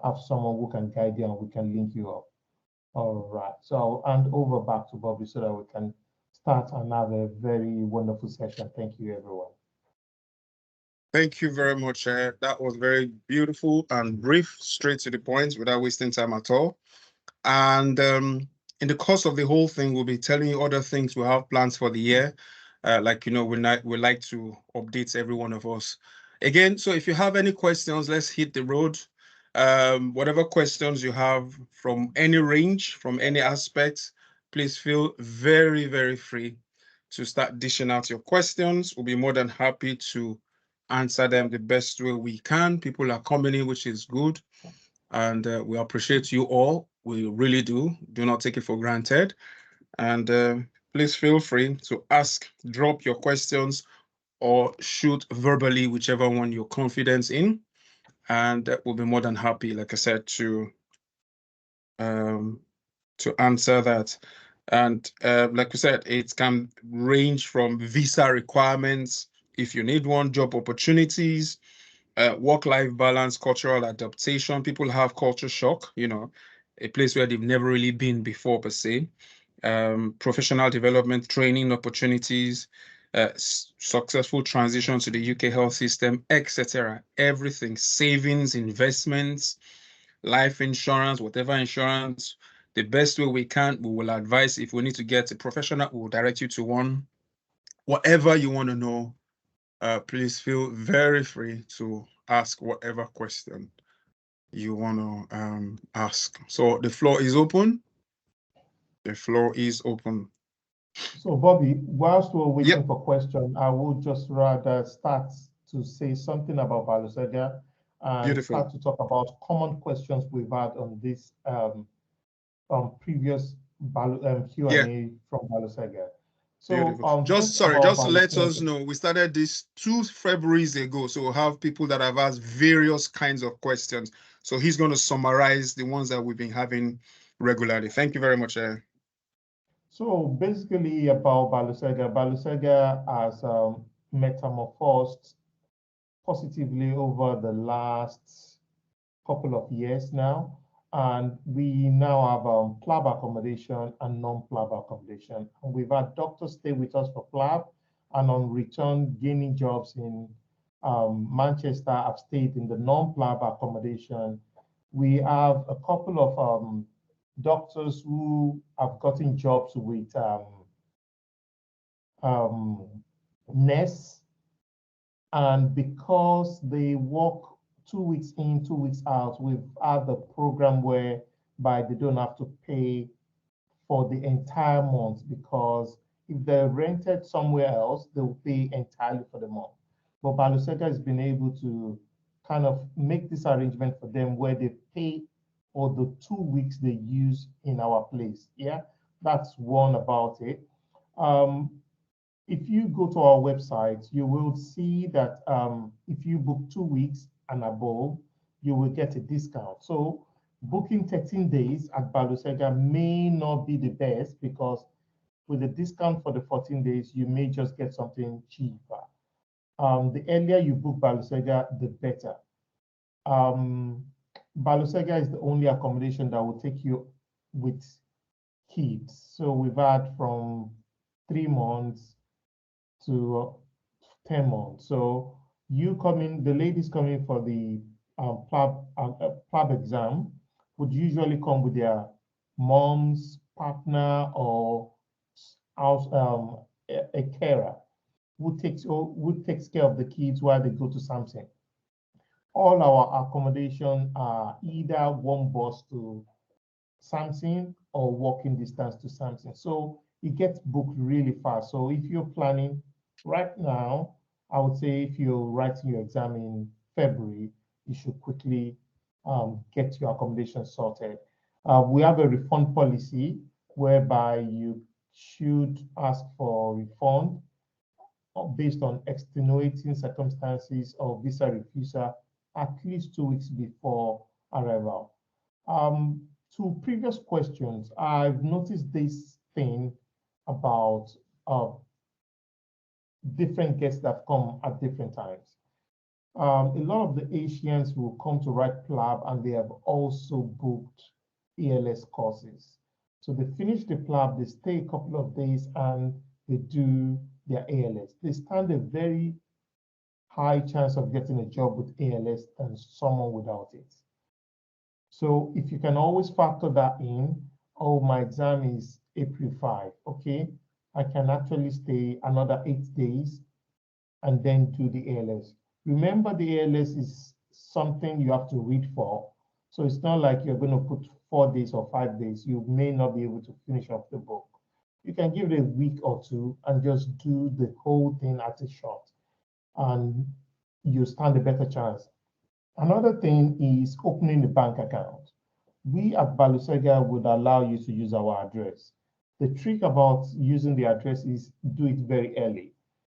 have someone who can guide you and we can link you up. All right. So I'll hand over back to Bobby so that we can start and have a very wonderful session. Thank you, everyone. Thank you very much. That was very beautiful and brief, straight to the point, without wasting time at all. And in the course of the whole thing, we'll be telling you other things we have plans for the year. Like, we like to update every one of us. Again, so if you have any questions, let's hit the road. Whatever questions you have from any range, from any aspect, please feel very, very free to start dishing out your questions. We'll be more than happy to answer them the best way we can. People are coming in, which is good. And we appreciate you all. We really do. Do not take it for granted. And please feel free to ask, drop your questions, or shoot verbally, whichever one you're confident in. And we'll be more than happy, like I said, to answer that. And like we said, it can range from visa requirements, if you need one, job opportunities, work-life balance, cultural adaptation. People have culture shock, a place where they've never really been before per se. Professional development, training opportunities, successful transition to the UK health system, etc. Everything, savings, investments, life insurance, whatever insurance. The best way we can, we will advise. If we need to get a professional, we will direct you to one. Whatever you want to know, please feel very free to ask whatever question you want to ask. So the floor is open. The floor is open. So, Bobby, whilst we're waiting for questions, I would just rather start to say something about BaloSegha and start to talk about common questions we've had on this previous Q&A from BaloSegha. So, just let us know. We started this 2 Februaries ago, so we'll have people that have asked various kinds of questions. So he's going to summarize the ones that we've been having regularly. Thank you very much. So basically about BaloSegha has metamorphosed positively over the last couple of years now. And we now have PLAB accommodation and non-PLAB accommodation. And we've had doctors stay with us for PLAB and on return gaining jobs in Manchester have stayed in the non-PLAB accommodation. We have a couple of doctors who have gotten jobs with NES, and because they work 2 weeks in, 2 weeks out, we've had the program whereby they don't have to pay for the entire month, because if they're rented somewhere else, they'll pay entirely for the month. But BaloSegha has been able to kind of make this arrangement for them where they pay for the 2 weeks they use in our place. Yeah, that's one about it. If you go to our website, you will see that if you book 2 weeks and above, you will get a discount. So booking 13 days at BaloSegha may not be the best, because with the discount for the 14 days, you may just get something cheaper. The earlier you book BaloSegha, the better. BaloSegha is the only accommodation that will take you with kids. So we've had from 3 months to 10 months. So you coming, the ladies coming for the PLAB exam would usually come with their mom's partner or house a carer who takes care of the kids while they go to Samson. All our accommodation are either one bus to Samson or walking distance to Samson. So it gets booked really fast. So if you're planning right now, I would say if you're writing your exam in February, you should quickly get your accommodation sorted. We have a refund policy whereby you should ask for refund based on extenuating circumstances or visa refusal at least 2 weeks before arrival. To previous questions, I've noticed this thing about different guests that come at different times. A lot of the Asians will come to write PLAB and they have also booked ALS courses. So they finish the PLAB, they stay a couple of days and they do their ALS. They stand a very high chance of getting a job with ALS than someone without it. So if you can always factor that in, oh, my exam is April 5, okay, I can actually stay another 8 days and then do the ALS. Remember, the ALS is something you have to read for. So it's not like you're going to put 4 days or 5 days. You may not be able to finish off the book. You can give it a week or two and just do the whole thing at a shot, and you stand a better chance. Another thing is opening the bank account. We at BaloSegha would allow you to use our address. The trick about using the address is do it very early.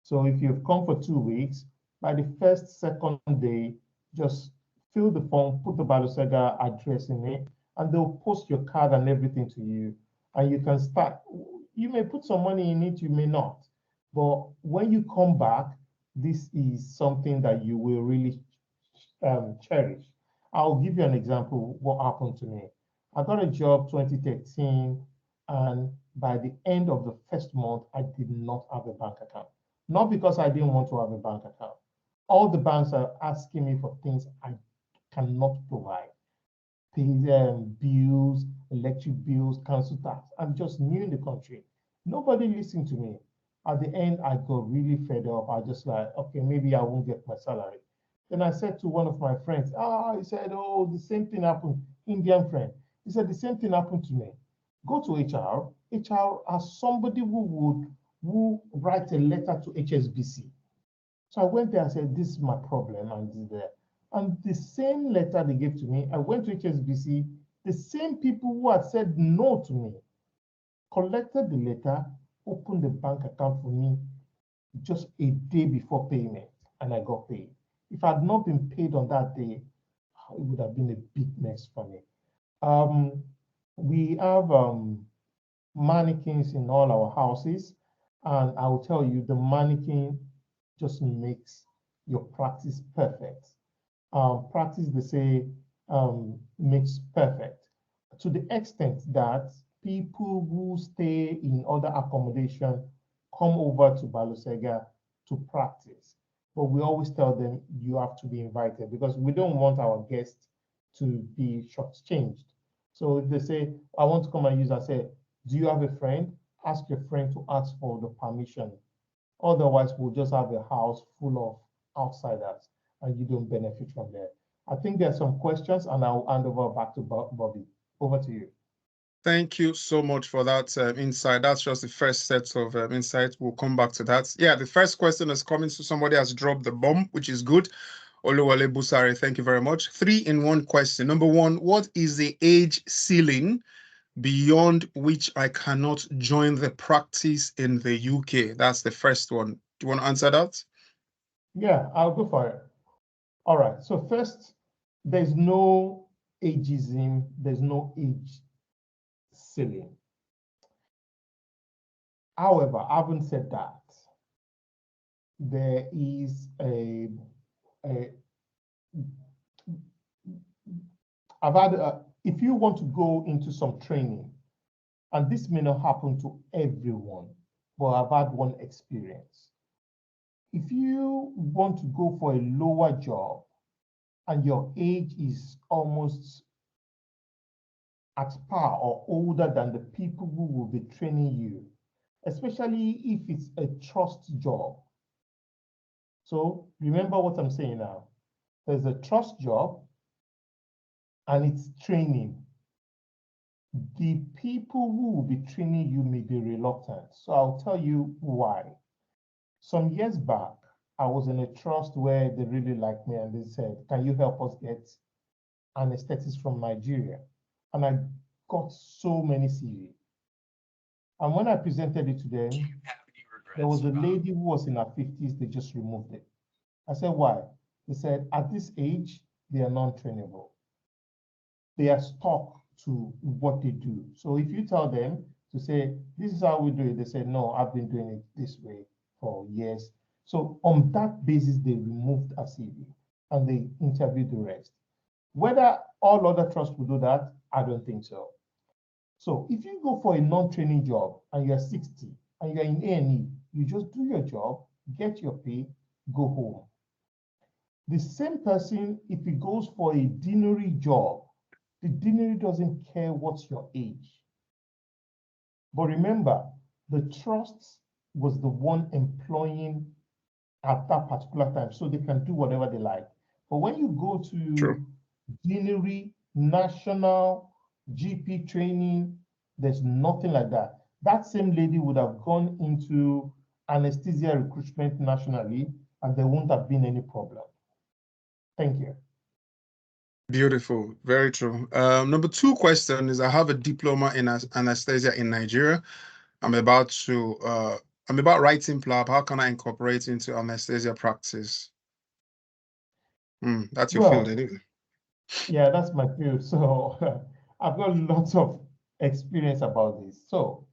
So if you've come for 2 weeks, by the first, second day, just fill the form, put the BaloSegha address in it, and they'll post your card and everything to you. And you can start. You may put some money in it, you may not. But when you come back, this is something that you will really cherish. I'll give you an example what happened to me. I got a job 2013, and by the end of the first month, I did not have a bank account. Not because I didn't want to have a bank account. All the banks are asking me for things I cannot provide. Bills, electric bills, council tax. I'm just new in the country. Nobody listened to me. At the end, I got really fed up. I just like, okay, maybe I won't get my salary. Then I said to one of my friends, he said, oh, the same thing happened. Indian friend. He said, the same thing happened to me. Go to HR. HR as somebody who write a letter to HSBC. So I went there and said, this is my problem, and this is there. And the same letter they gave to me, I went to HSBC, the same people who had said no to me collected the letter, opened the bank account for me just a day before payment, and I got paid. If I had not been paid on that day, it would have been a big mess for me. We have mannequins in all our houses, and I will tell you, the mannequin just makes your practice perfect. Practice, they say, makes perfect, to the extent that people who stay in other accommodation come over to BaloSegha to practice. But we always tell them you have to be invited because we don't want our guests to be shortchanged. So if they say, I want to come and use, I say, do you have a friend? Ask your friend to ask for the permission. Otherwise, we'll just have a house full of outsiders and you don't benefit from there. I think there's some questions and I'll hand over back to Bobby. Over to you. Thank you so much for that insight. That's just the first set of insights. We'll come back to that. Yeah, the first question is coming to somebody has dropped the bomb, which is good. Oluwale Busari, thank you very much. 3-in-1 question. Number one, what is the age ceiling beyond which I cannot join the practice in the UK? That's the first one. Do you want to answer that? Yeah, I'll go for it. All right. So first, there's no ageism, there's no age ceiling. However, having said that, there is I've had, if you want to go into some training, and this may not happen to everyone, but I've had one experience. If you want to go for a lower job and your age is almost at par or older than the people who will be training you, especially if it's a trust job. So remember what I'm saying now. There's a trust job and it's training. The people who will be training you may be reluctant. So I'll tell you why. Some years back, I was in a trust where they really liked me and they said, can you help us get anesthetists from Nigeria? And I got so many CV. And when I presented it to them, there was a lady who was in her 50s, they just removed it. I said, why? They said, at this age, they are non-trainable. They are stuck to what they do. So if you tell them to say, this is how we do it, they say, no, I've been doing it this way for years. So on that basis, they removed a CV. and they interview the rest. Whether all other trusts will do that, I don't think so. So if you go for a non-training job and you're 60 and you're in A&E, you just do your job, get your pay, go home. The same person, if he goes for a deanery job, the deanery doesn't care what's your age. But remember, the trust was the one employing at that particular time, so they can do whatever they like. But when you go to True. deanery, national, GP training, there's nothing like that. That same lady would have gone into anesthesia recruitment nationally, and there won't have been any problem. Thank you. Beautiful, very true. Number 2 question is, I have a diploma in anesthesia in Nigeria. I'm about writing PLAB. How can I incorporate into anesthesia practice? That's your field, Well, anyway. yeah, that's my field. So I've got lots of experience about this. So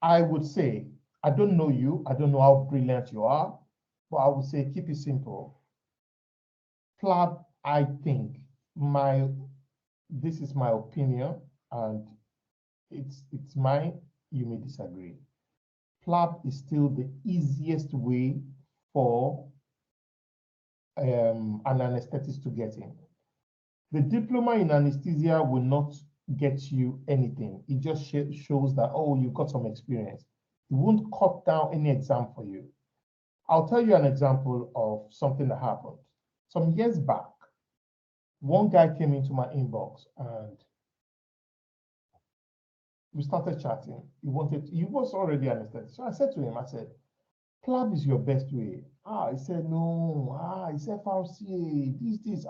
I would say, I don't know you, I don't know how brilliant you are, but I would say keep it simple. PLAB, I think this is my opinion, and it's mine. You may disagree. PLAB is still the easiest way for an anesthetist to get in. The diploma in anesthesia will not get you anything. It just shows that, oh, you've got some experience. It won't cut down any exam for you. I'll tell you an example of something that happened. Some years back, one guy came into my inbox and we started chatting. He was already anesthetic. So I said to him, I said, PLAB is your best way. He said, no. He said, FRCA, this.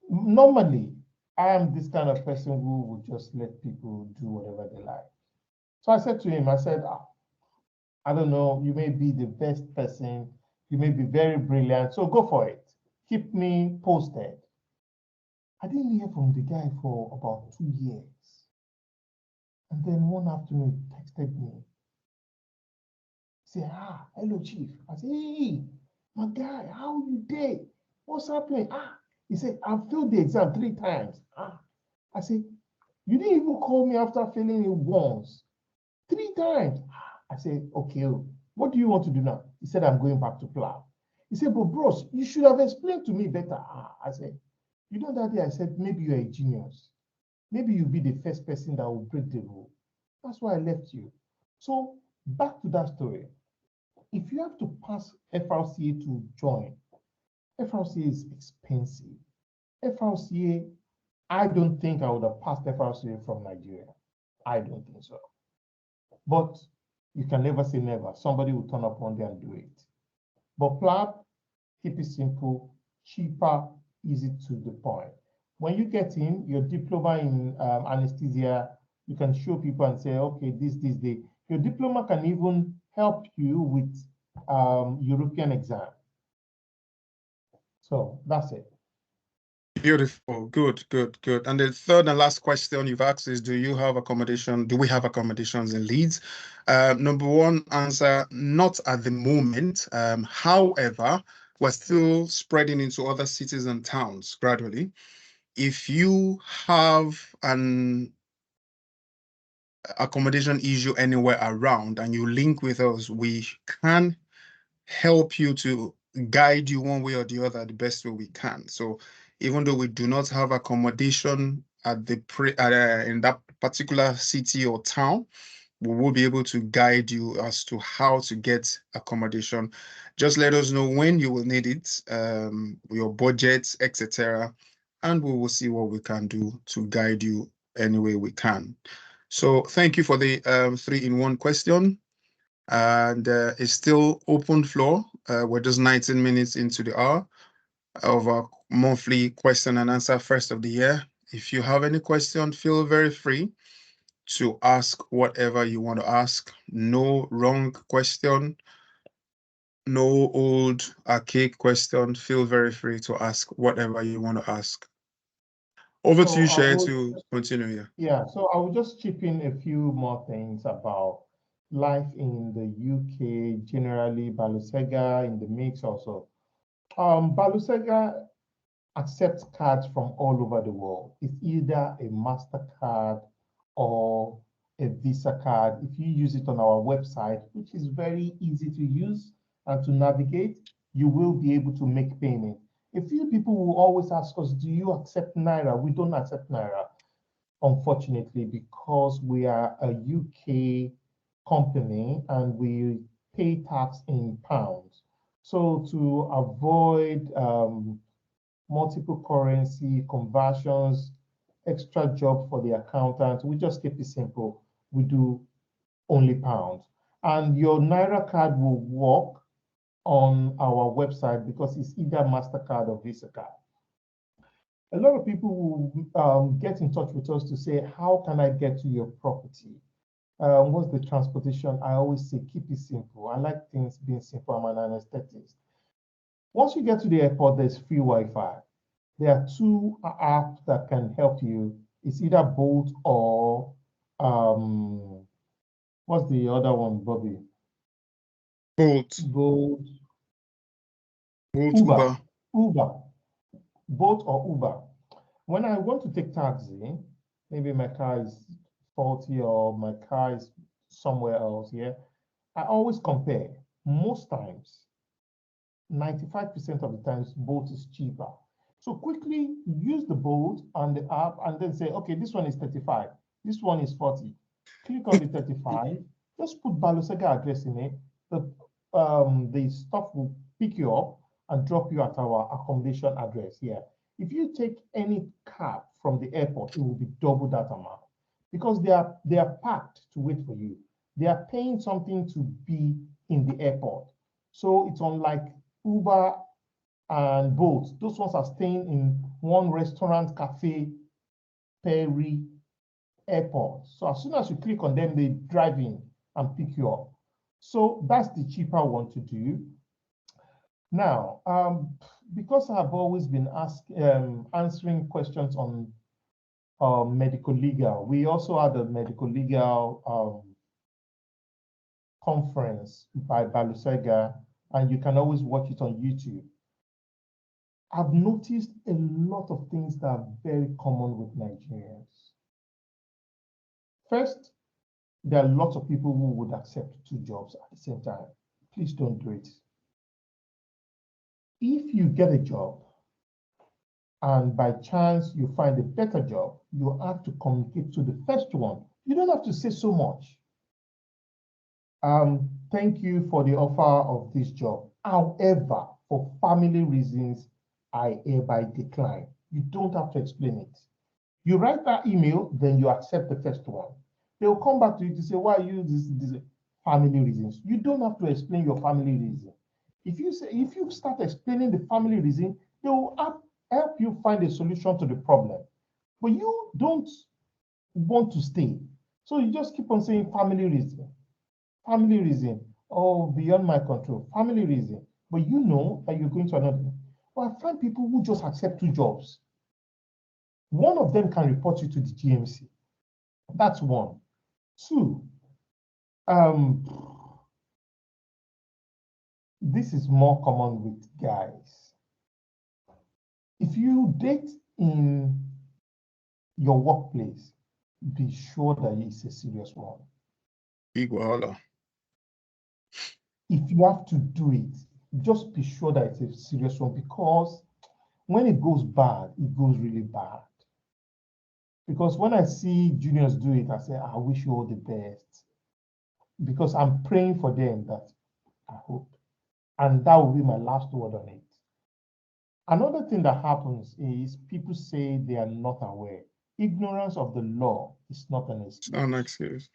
Normally, I am this kind of person who would just let people do whatever they like. So I said to him, I said, I don't know, you may be the best person, you may be very brilliant, so go for it. Keep me posted. I didn't hear from the guy for about 2 years. And then one afternoon, he texted me. He said, hello, Chief. I said, hey, my guy, how are you there? What's happening? He said, I've failed the exam 3 times. I said, you didn't even call me after failing it once. 3 times. I said, okay, what do you want to do now? He said, I'm going back to PLAB. He said, but bros, you should have explained to me better. I said, you know that day I said, maybe you're a genius. Maybe you'll be the first person that will break the rule. That's why I left you. So back to that story. If you have to pass FRCA to join, FRCA is expensive. FRCA, I don't think I would have passed FRCA from Nigeria. I don't think so. But you can never say never. Somebody will turn up one day and do it. But PLAB, keep it simple, cheaper, easy to the point. When you get in your diploma in anesthesia, you can show people and say, okay, this day. Your diploma can even help you with European exam. So that's it. Beautiful. Good. And the third and last question you've asked is, do we have accommodations in Leeds? Number 1 answer, not at the moment. However, we're still spreading into other cities and towns gradually. If you have an accommodation issue anywhere around and you link with us, we can help you to guide you one way or the other the best way we can. So even though we do not have accommodation at the in that particular city or town, we will be able to guide you as to how to get accommodation. Just let us know when you will need it, your budget, etc., and we will see what we can do to guide you any way we can. So thank you for the 3-in-1 question. And it's still open floor. We're just 19 minutes into the hour of our monthly question and answer first of the year. If you have any question, feel very free to ask whatever you want to ask. No wrong question, no old archaic question. Feel very free to ask whatever you want to ask. Over to you, Shay, to continue here. Yeah, so I will just chip in a few more things about life in the UK, generally, BaloSegha in the mix also. BaloSegha accepts cards from all over the world. It's either a MasterCard or a Visa card. If you use it on our website, which is very easy to use and to navigate, you will be able to make payment. A few people will always ask us, do you accept Naira? We don't accept Naira, unfortunately, because we are a UK company and we pay tax in pounds. So to avoid multiple currency conversions, extra job for the accountant, we just keep it simple. We do only pounds. And your Naira card will work on our website because it's either MasterCard or Visa card. A lot of people will get in touch with us to say, how can I get to your property? What's the transportation? I always say, keep it simple. I like things being simple. I'm an anesthetist. Once you get to the airport, there's free Wi-Fi. There are two apps that can help you. It's either Bolt or what's the other one, Bobby? Bolt. Bolt. Bolt, Uber. Uber. Bolt or Uber. When I want to take taxi, maybe my car is faulty or my car is somewhere else here, I always compare. Most times, 95% of the times, Bolt is cheaper. So quickly use the Bolt on the app and then say, okay, this one is 35, this one is 40. Click on the 35, just put BaloSegha address in it. The stuff will pick you up and drop you at our accommodation address here. If you take any cab from the airport, it will be double that amount because they are packed to wait for you. They are paying something to be in the airport. So it's unlike Uber and Bolt. Those ones are staying in one restaurant, cafe, ferry, airport. So as soon as you click on them, they drive in and pick you up. So that's the cheaper one to do. Now, because I've always been answering questions on medical legal, we also had a medical legal conference by BaloSegha, and you can always watch it on YouTube. I've noticed a lot of things that are very common with Nigerians. First, there are lots of people who would accept two jobs at the same time. Please don't do it. If you get a job and by chance you find a better job, you have to communicate to the first one. You don't have to say so much. Thank you for the offer of this job. However, for family reasons, I hereby decline. You don't have to explain it. You write that email, then you accept the first one. They will come back to you to say, why you this family reasons? You don't have to explain your family reason. If you start explaining the family reason, they will help you find a solution to the problem. But you don't want to stay. So you just keep on saying family reason, oh, beyond my control, family reason. But you know that you're going to another. But I find people who just accept two jobs. One of them can report you to the GMC. That's one. Two, this is more common with guys. If you date in your workplace, be sure that it's a serious one. Big wahala. If you have to do it, just be sure that it's a serious one because when it goes bad, it goes really bad. Because when I see juniors do it, I say, I wish you all the best. Because I'm praying for them that I hope. And that will be my last word on it. Another thing that happens is people say they are not aware. Ignorance of the law is not an excuse. It's not an excuse.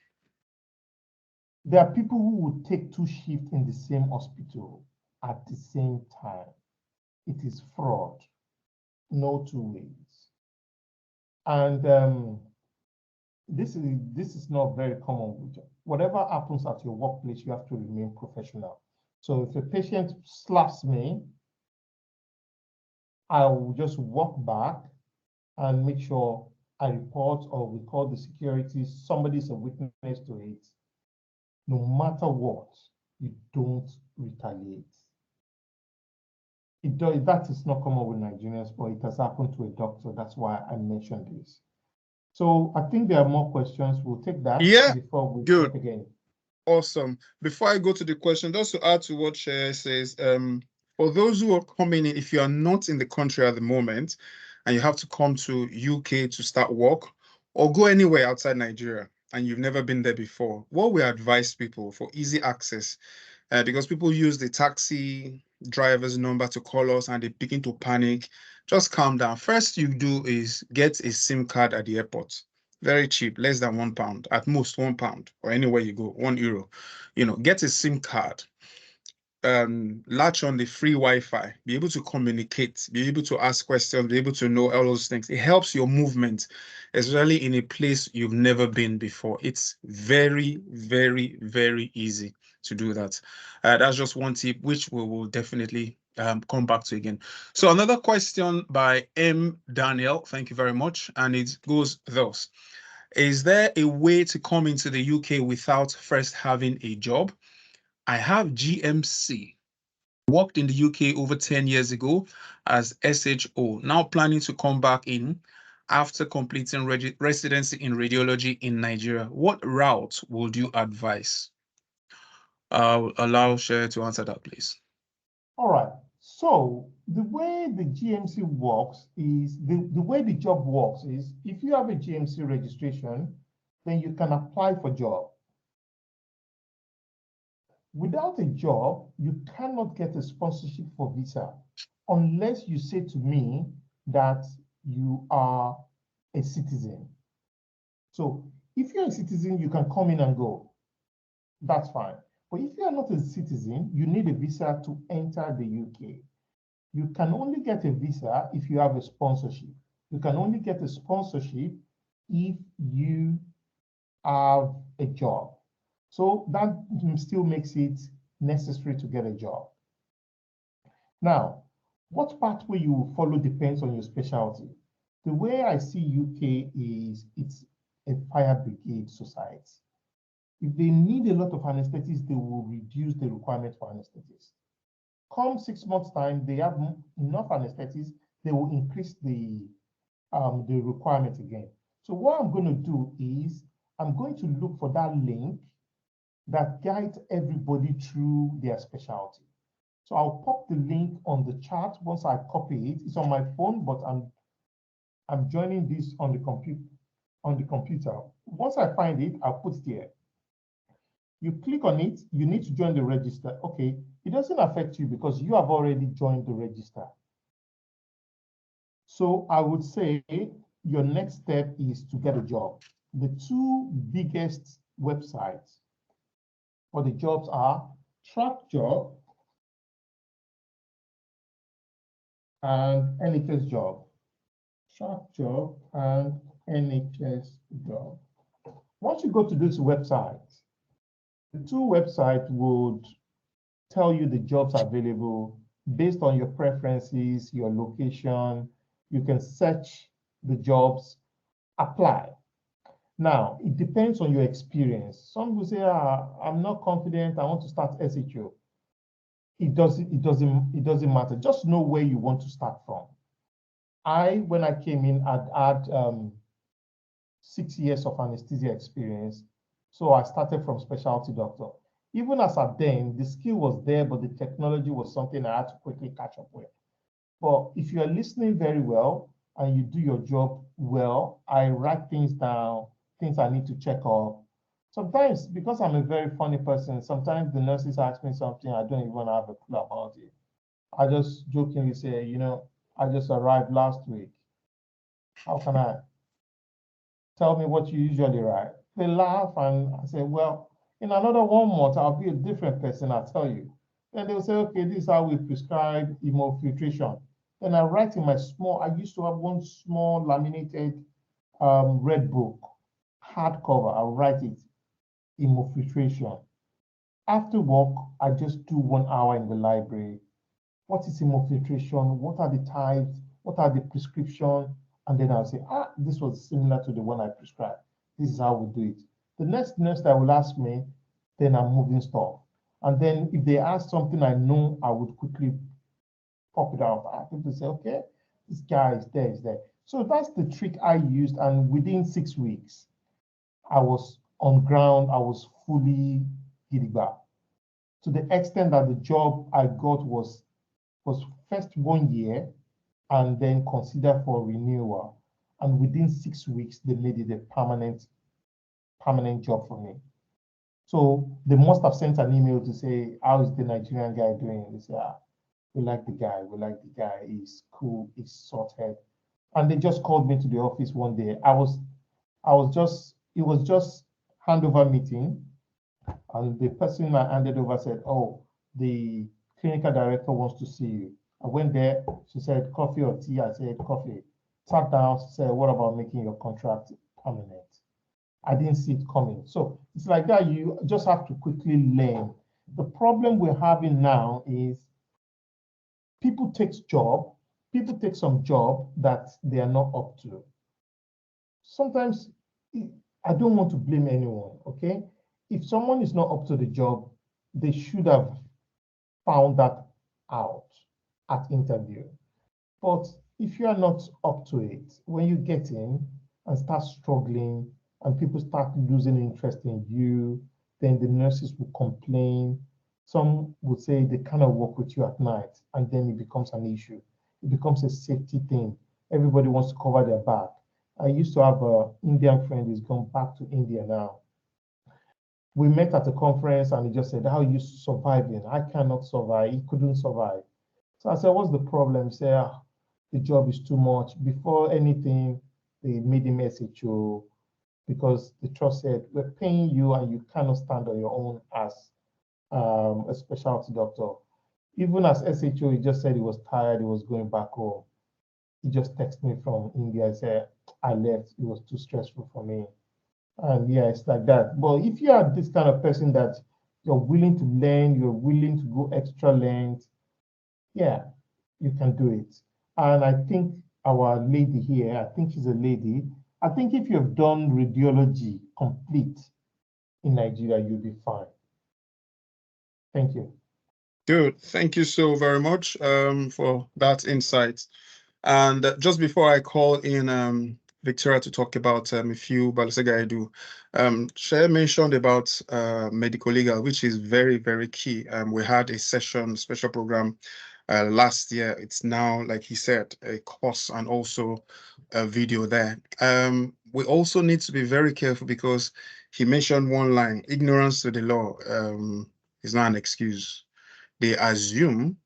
There are people who would take two shifts in the same hospital at the same time. It is fraud, no two ways. And this is not very common. Whatever happens at your workplace, you have to remain professional. So if a patient slaps me, I will just walk back and make sure I report or we call the security. Somebody's a witness to it. No matter what, you don't retaliate. That is not common with Nigerians, but it has happened to a doctor. That's why I mentioned this. So I think there are more questions. We'll take that before we good. talk again. Awesome. Before I go to the question, just to add to what Shay says, for those who are coming in, if you are not in the country at the moment and you have to come to UK to start work or go anywhere outside Nigeria and you've never been there before, what we advise people for easy access, because people use the taxi driver's number to call us and they begin to panic, just calm down. First you do is get a SIM card at the airport. Very cheap, less than £1, at most £1, or anywhere you go, €1. Get a SIM card, latch on the free Wi-Fi, be able to communicate, be able to ask questions, be able to know all those things. It helps your movement, especially in a place you've never been before. It's very, very, very easy to do that. That's just one tip, which we will definitely come back to again. So another question by M. Daniel, thank you very much. And it goes thus. Is there a way to come into the UK without first having a job? I have GMC, worked in the UK over 10 years ago as SHO, now planning to come back in after completing residency in radiology in Nigeria. What route would you advise? I'll allow Shay to answer that, please. All right. So the way the GMC works is, the way the job works is, if you have a GMC registration, then you can apply for job. Without a job, you cannot get a sponsorship for visa unless you say to me that you are a citizen. So if you're a citizen, you can come in and go. That's fine. But if you are not a citizen, you need a visa to enter the UK. You can only get a visa if you have a sponsorship. You can only get a sponsorship if you have a job. So that still makes it necessary to get a job. Now, what pathway you will follow depends on your specialty. The way I see UK is it's a fire brigade society. If they need a lot of anesthetists, they will reduce the requirement for anesthetists. Come 6 months' time, they have enough anesthetists, they will increase the requirement again. So what I'm going to do is I'm going to look for that link that guides everybody through their specialty. So I'll pop the link on the chat once I copy it. It's on my phone, but I'm joining this on the computer. Once I find it, I'll put it here. You click on it, you need to join the register. Okay, it doesn't affect you because you have already joined the register. So I would say your next step is to get a job. The two biggest websites for the jobs are TrackJob and NHS Job. TrackJob and NHS Job. Once you go to these websites, the two websites would tell you the jobs available based on your preferences, your location. You can search the jobs, apply. Now, it depends on your experience. Some will say, I'm not confident, I want to start SHO. It doesn't matter. Just know where you want to start from. When I came in, I'd had 6 years of anesthesia experience. So I started from specialty doctor. Even as at then, the skill was there, but the technology was something I had to quickly catch up with. But if you are listening very well and you do your job well, I write things down, things I need to check off. Sometimes, because I'm a very funny person, sometimes the nurses ask me something, I don't even have a clue about it. I just jokingly say, I just arrived last week. How can I? Tell me what you usually write. They laugh and I say, well, in another 1 month, I'll be a different person, I'll tell you. Then they'll say, okay, this is how we prescribe hemofiltration. Then I write in my I used to have one small laminated red book, hardcover, I'll write it, hemofiltration. After work, I just do 1 hour in the library. What is hemofiltration? What are the types? What are the prescriptions? And then I'll say, this was similar to the one I prescribed. This is how we do it. The next nurse that will ask me, then I'm moving stuff. And then if they ask something I know, I would quickly pop it out. People say, okay, this guy is there, is there. So that's the trick I used, and within 6 weeks, I was on ground. I was fully gidigba, to the extent that the job I got was first 1 year and then considered for renewal. And within 6 weeks, they made it a permanent job for me. So they must have sent an email to say, how is the Nigerian guy doing? They say, we like the guy, he's cool, he's sorted. And they just called me to the office one day. It was just handover meeting. And the person I handed over said, oh, the clinical director wants to see you. I went there. She said, coffee or tea? I said, coffee. Sat down. She said, what about making your contract permanent? I didn't see it coming. So it's like that. You just have to quickly learn. The problem we're having now is people take some job that they are not up to. Sometimes I don't want to blame anyone, okay? If someone is not up to the job, they should have found that out at interview. But if you are not up to it, when you get in and start struggling and people start losing interest in you, then the nurses will complain. Some would say they cannot work with you at night, and then it becomes an issue. It becomes a safety thing. Everybody wants to cover their back. I used to have an Indian friend who's gone back to India now. We met at a conference and he just said, how are you surviving? I cannot survive. He couldn't survive. So I said, what's the problem? He said, the job is too much. Before anything, they made him SHO because the trust said, we're paying you and you cannot stand on your own as a specialty doctor. Even as SHO, he just said he was tired. He was going back home. He just texted me from India and said, I left. It was too stressful for me. And yeah, it's like that. But if you are this kind of person that you're willing to learn, you're willing to go extra length, yeah, you can do it. And I think our lady here, I think she's a lady. I think if you've done radiology complete in Nigeria, you'll be fine. Thank you. Good. Thank you so very much for that insight. And just before I call in Victoria to talk about a few BaloSegha Edu, Share mentioned about medical legal, which is very, very key. We had a special program last year. It's now, like he said, a course and also a video there. We also need to be very careful because he mentioned one line, ignorance to the law is not an excuse. They assume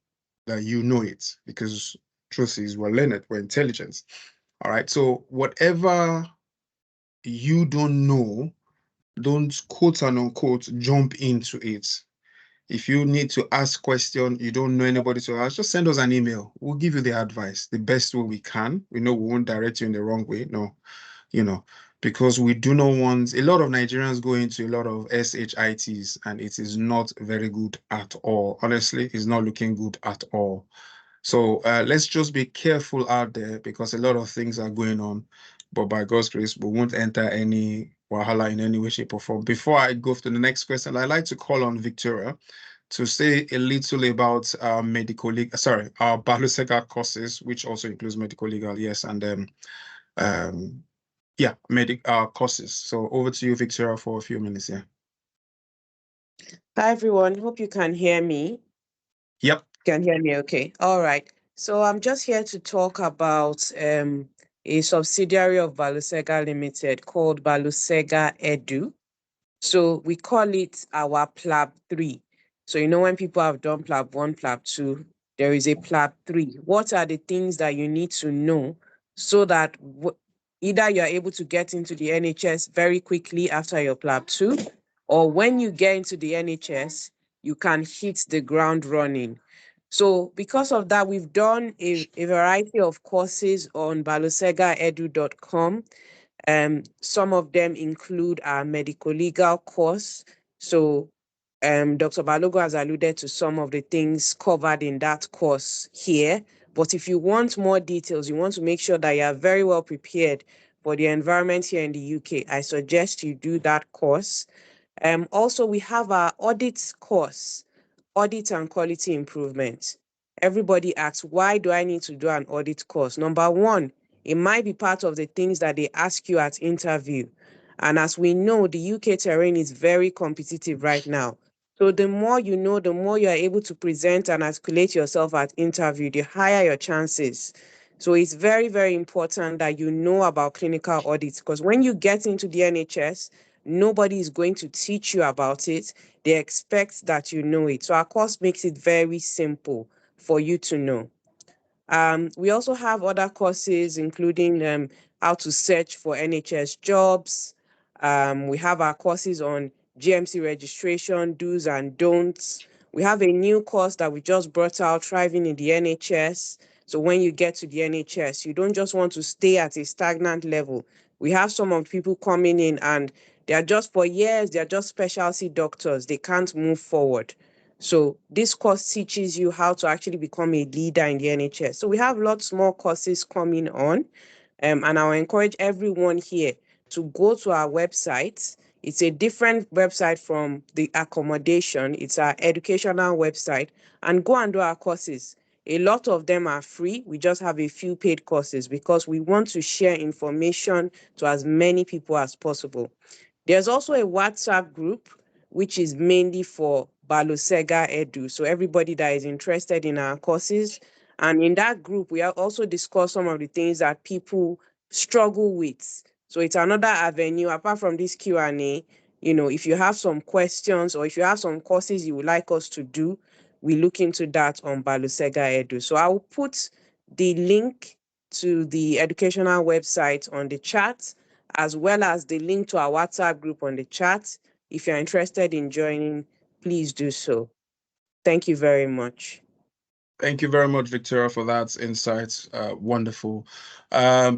that you know it because truth is we're learned, we're intelligent. All right. So whatever you don't know, don't quote and unquote jump into it. If you need to ask questions, you don't know anybody to ask, just send us an email. We'll give you the advice the best way we can. We know we won't direct you in the wrong way. No, because we do not want a lot of Nigerians go into a lot of SHITs and it is not very good at all. Honestly, it's not looking good at all. So let's just be careful out there because a lot of things are going on. But by God's grace, we won't enter any wahala in any way, shape, or form. Before I go to the next question, I'd like to call on Victoria to say a little about our BaloSegha courses, which also includes medical legal, yes, and courses. So over to you, Victoria, for a few minutes. Yeah. Hi, everyone. Hope you can hear me. Yep. Can hear me okay. All right. So I'm just here to talk about a subsidiary of BaloSegha Limited called BaloSegha Edu. So we call it our PLAB 3. So when people have done PLAB 1, PLAB 2, there is a PLAB 3. What are the things that you need to know so that either you're able to get into the NHS very quickly after your PLAB 2, or when you get into the NHS, you can hit the ground running. So because of that, we've done a variety of courses on baloseghaedu.com. Some of them include our medical legal course. So Dr. Balogo has alluded to some of the things covered in that course here. But if you want more details, you want to make sure that you are very well prepared for the environment here in the UK, I suggest you do that course. Also, we have our audit course, audit and quality improvement. everybody asks, why do I need to do an audit course? Number one, it might be part of the things that they ask you at interview. And as we know, the UK terrain is very competitive right now. So the more you know, the more you are able to present and articulate yourself at interview, the higher your chances. So it's very, very important that you know about clinical audits, because when you get into the NHS, nobody is going to teach you about it. They expect that you know it. So our course makes it very simple for you to know. We also have other courses, including how to search for NHS jobs. We have our courses on GMC registration, do's and don'ts. We have a new course that we just brought out, Thriving in the NHS. So when you get to the NHS, you don't just want to stay at a stagnant level. We have some of the people coming in and they are just for years, they are just specialty doctors. They can't move forward. So this course teaches you how to actually become a leader in the NHS. So we have lots more courses coming on. And I'll encourage everyone here to go to our website. It's a different website from the accommodation. It's our educational website, and go and do our courses. A lot of them are free. We just have a few paid courses because we want to share information to as many people as possible. There's also a WhatsApp group, which is mainly for BaloSegha Edu. So everybody that is interested in our courses. And in that group, we have also discussed some of the things that people struggle with. So it's another avenue, apart from this Q&A, if you have some questions or if you have some courses you would like us to do, we look into that on BaloSegha Edu. So I will put the link to the educational website on the chat, as well as the link to our WhatsApp group on the chat. If you're interested in joining, please do so. Thank you very much. Thank you very much, Victoria, for that insight. Wonderful.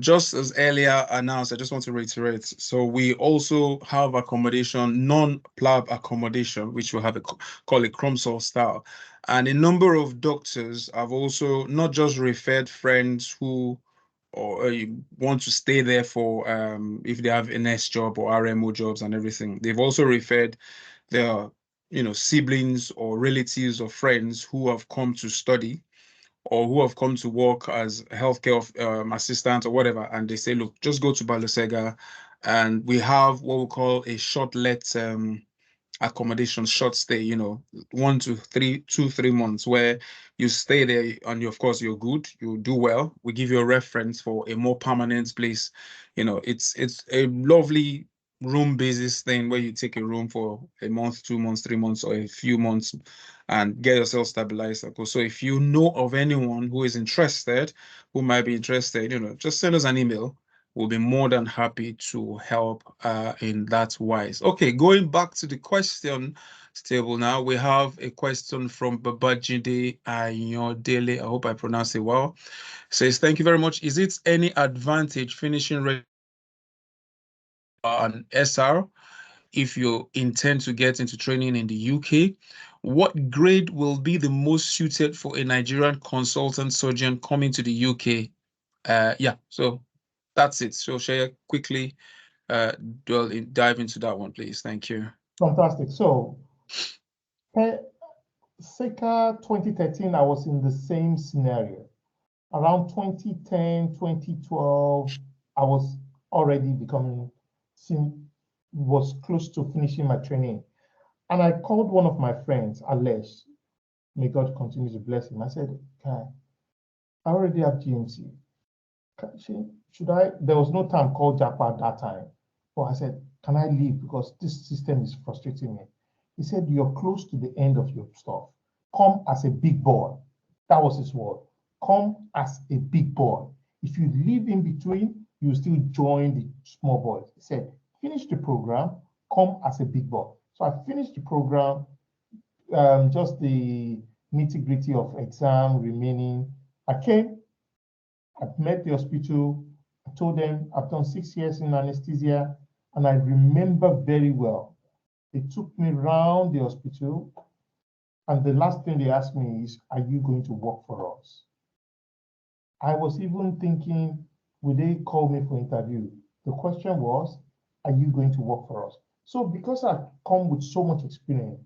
Just as earlier announced, I just want to reiterate. So we also have accommodation, non-PLAB accommodation, which we'll have call it Cromsall style. And a number of doctors have also not just referred friends who or want to stay there for if they have a NS job or RMO jobs and everything. They've also referred their siblings or relatives or friends who have come to study or who have come to work as healthcare assistant or whatever, and they say, look, just go to BaloSegha, and we have what we call a short-let accommodation, short stay, 1 to 3 months, where you stay there and of course you're good, you do well. We give you a reference for a more permanent place. It's a lovely room basis thing where you take a room for a month, 2 months, 3 months, or a few months and get yourself stabilized. So if you know of anyone who is interested, who might be interested, just send us an email. We'll be more than happy to help in that wise. Okay, going back to the question table now, we have a question from Babajide Ayodele. I hope I pronounced it well. It says, thank you very much. Is it any advantage finishing an SR if you intend to get into training in the UK? What grade will be the most suited for a Nigerian consultant surgeon coming to the UK? Yeah, so that's it. So share quickly, dive into that one, please. Thank you. Fantastic. So, circa 2013, I was in the same scenario. Around 2010, 2012, I was already was close to finishing my training. And I called one of my friends, Alesh. May God continue to bless him. I said, okay, I already have GMC. Should I? There was no time called JAPA at that time. But I said, can I leave? Because this system is frustrating me. He said, you're close to the end of your stuff. Come as a big boy. That was his word. Come as a big boy. If you leave in between, you still join the small boys. He said, finish the program, come as a big boy. So I finished the program, just the nitty-gritty of exam remaining. I came, I met the hospital, I told them I've done 6 years in anesthesia, and I remember very well. They took me around the hospital, and the last thing they asked me is, are you going to work for us? I was even thinking, will they call me for interview? The question was, are you going to work for us? So because I come with so much experience,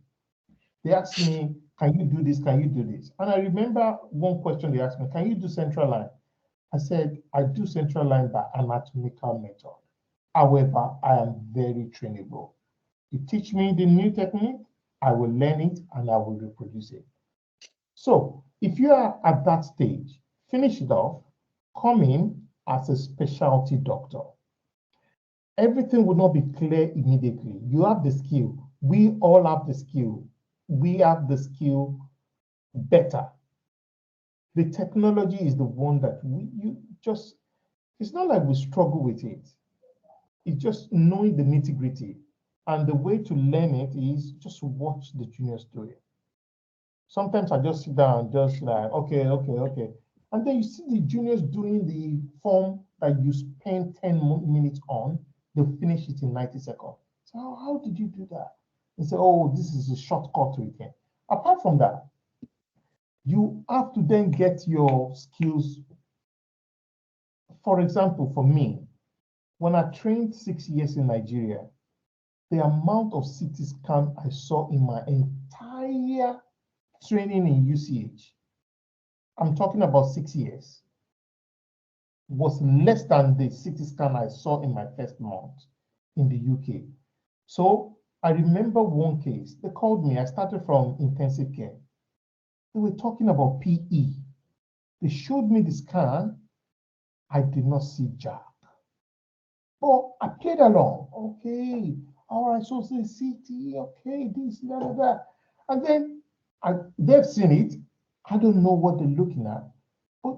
they asked me, can you do this? Can you do this? And I remember one question they asked me, can you do central line? I said, I do central line by anatomical method. However, I am very trainable. You teach me the new technique, I will learn it and I will reproduce it. So if you are at that stage, finish it off, come in as a specialty doctor. Everything will not be clear immediately. You have the skill. We all have the skill. We have the skill better. The technology is the one that it's not like we struggle with it. It's just knowing the nitty-gritty. And the way to learn it is just watch the juniors do it. Sometimes I just sit down and just like, okay. And then you see the juniors doing the form that you spend 10 minutes on, they'll finish it in 90 seconds. So how did you do that? They say, oh, this is a shortcut to it. Apart from that, you have to then get your skills. For example, for me, when I trained 6 years in Nigeria, the amount of CT scan I saw in my entire training in UCH, I'm talking about 6 years, was less than the CT scan I saw in my first month in the UK. So I remember one case, they called me, I started from intensive care. They were talking about PE. They showed me the scan, I did not see Jack. But I played along, okay, all right, so say CT, okay, this, that. And then they've seen it. I don't know what they're looking at, but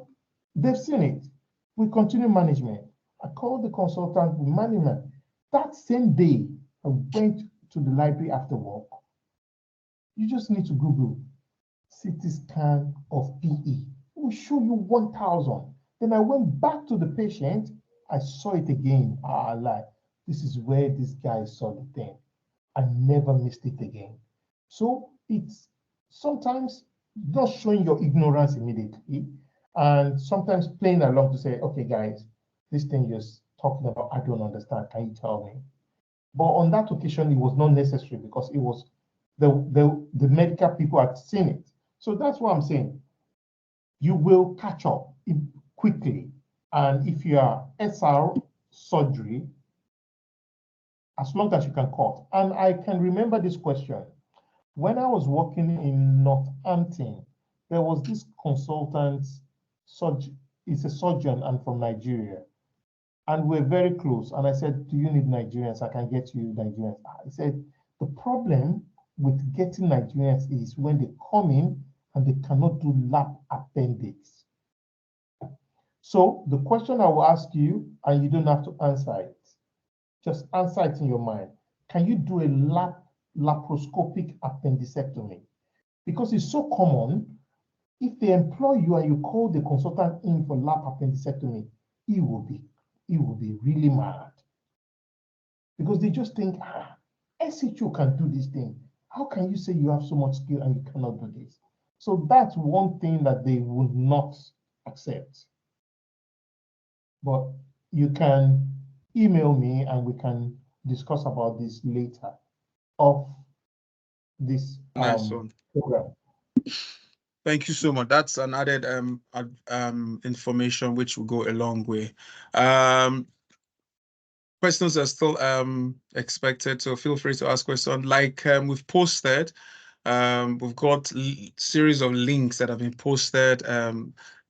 they've seen it. We continue management. I called the consultant with management. That same day, I went to the library after work. You just need to Google CT scan of PE. It will show you 1,000. Then I went back to the patient. I saw it again. Like, this is where this guy saw the thing. I never missed it again. So it's sometimes not showing your ignorance immediately, and sometimes playing along to say, okay, guys, this thing you're talking about, I don't understand. Can you tell me? But on that occasion, it was not necessary because it was the medical people had seen it. So that's what I'm saying. You will catch up quickly. And if you are SR surgery, as long as you can cut. And I can remember this question. When I was working in Northampton, there was this consultant, he's a surgeon and from Nigeria. And we're very close. And I said, do you need Nigerians? I can get you Nigerians. He said, the problem with getting Nigerians is when they come in and they cannot do lap appendix. So the question I will ask you, and you don't have to answer it, just answer it in your mind. Can you do a laparoscopic appendicectomy? Because it's so common, if they employ you and you call the consultant in for lap appendicectomy, he will be really mad. Because they just think, SHO can do this thing. How can you say you have so much skill and you cannot do this? So that's one thing that they would not accept. But you can email me and we can discuss about this later of this program. Thank you so much. That's an added information which will go a long way. Questions are still expected, so feel free to ask questions. Like we've posted, we've got series of links that have been posted.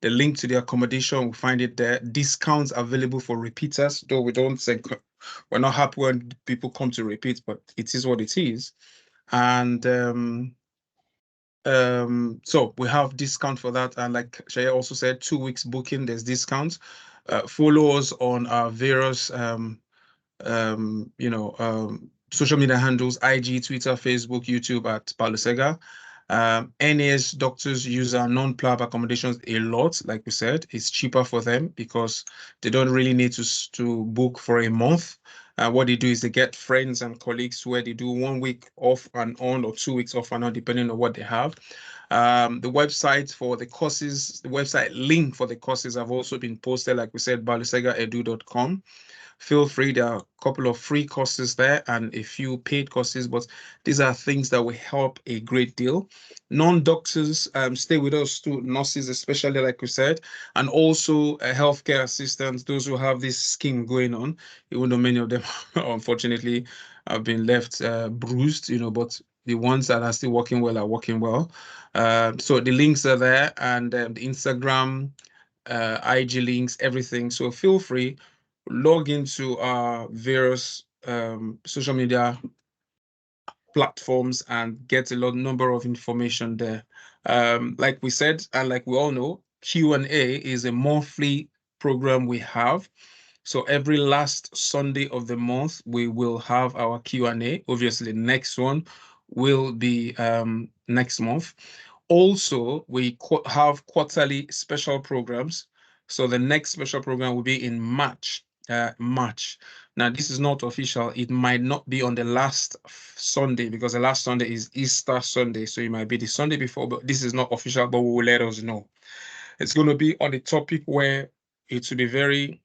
The link to the accommodation, we'll find it there. Discounts available for repeaters, though we don't say we're not happy when people come to repeat, but it is what it is. And so we have discount for that, and like Shaya also said, 2 weeks booking, there's discounts. Follow us on our various social media handles: IG, Twitter, Facebook, YouTube at BaloSegha. NAS doctors use our non-PLAB accommodations a lot. Like we said, it's cheaper for them because they don't really need to book for a month. What they do is they get friends and colleagues where they do 1 week off and on, or 2 weeks off and on, depending on what they have. The website for the courses, the website link for the courses have also been posted, like we said, baloseghaedu.com. feel free. There are a couple of free courses there and a few paid courses, but these are things that will help a great deal. Non-doctors, stay with us too, nurses especially, like we said, and also healthcare assistants, those who have this scheme going on, even though many of them unfortunately have been left bruised, but the ones that are still working well are working well. So the links are there, and the Instagram, IG links, everything. So feel free, log into our various social media platforms and get a number of information there. Like we said, and like we all know, Q&A is a monthly program we have. So every last Sunday of the month, we will have our Q&A. Obviously, next one will be next month. Also, we have quarterly special programs. So the next special program will be in March. Now, this is not official. It might not be on the last Sunday because the last Sunday is Easter Sunday. So it might be the Sunday before, but this is not official, but we will let us know. It's going to be on a topic where it will be very,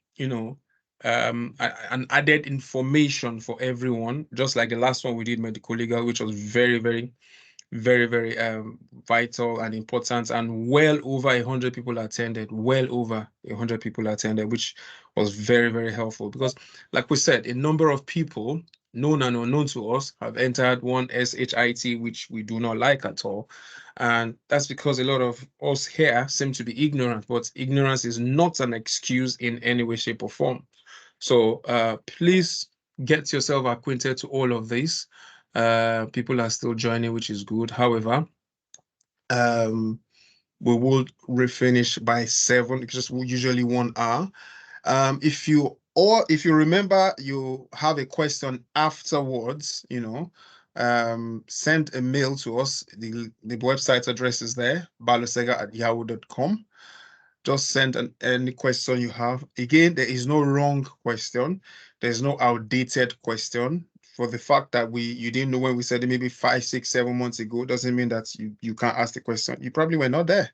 an added information for everyone, just like the last one we did, medical legal, which was very, very, very, very vital and important, and well over 100 people attended, which was very, very helpful because, like we said, a number of people, known and unknown to us, have entered one SHIT, which we do not like at all. And that's because a lot of us here seem to be ignorant, but ignorance is not an excuse in any way, shape, or form. So please get yourself acquainted to all of this. People are still joining, which is good. However, we will refinish by 7, because we usually 1 hour. If you remember you have a question afterwards, send a mail to us. The website address is there, balosegha@yahoo.com. Just send any question you have. Again, there is no wrong question. There's no outdated question. For the fact that you didn't know when we said it maybe 5, 6, 7 months ago, doesn't mean that you can't ask the question. You probably were not there,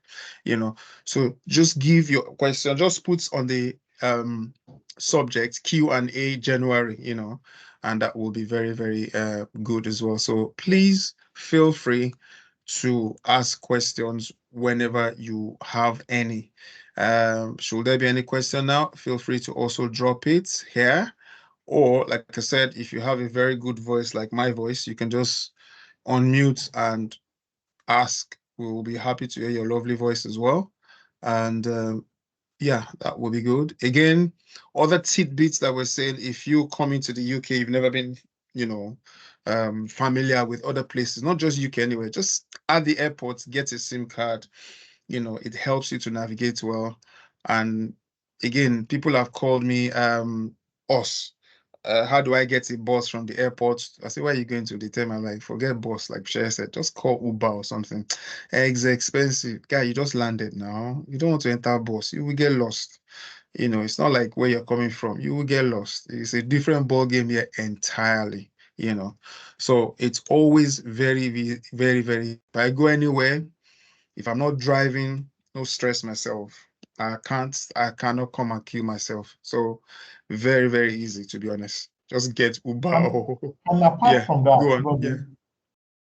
So just give your question. Just put on the subject Q&A January, and that will be very, very good as well. So please feel free to ask questions whenever you have any. Should there be any question now, feel free to also drop it here. Or, like I said, if you have a very good voice like my voice, you can just unmute and ask. We will be happy to hear your lovely voice as well. And yeah, that will be good. Again, other tidbits that we're saying, if you come into the UK, you've never been, familiar with other places, not just UK anyway, just at the airport, get a SIM card. It helps you to navigate well. And again, people have called me how do I get a bus from the airport? I say, where are you going to? The time I'm like, forget bus, like Cher said, just call Uber or something. It's expensive. Guy, you just landed now. You don't want to enter a bus. You will get lost. It's not like where you're coming from. You will get lost. It's a different ball game here entirely, So it's always very, very, very, if I go anywhere, if I'm not driving, no stress myself. I cannot come and kill myself. So very, very easy, to be honest. Just get Uber. And apart from that, go on. Robin,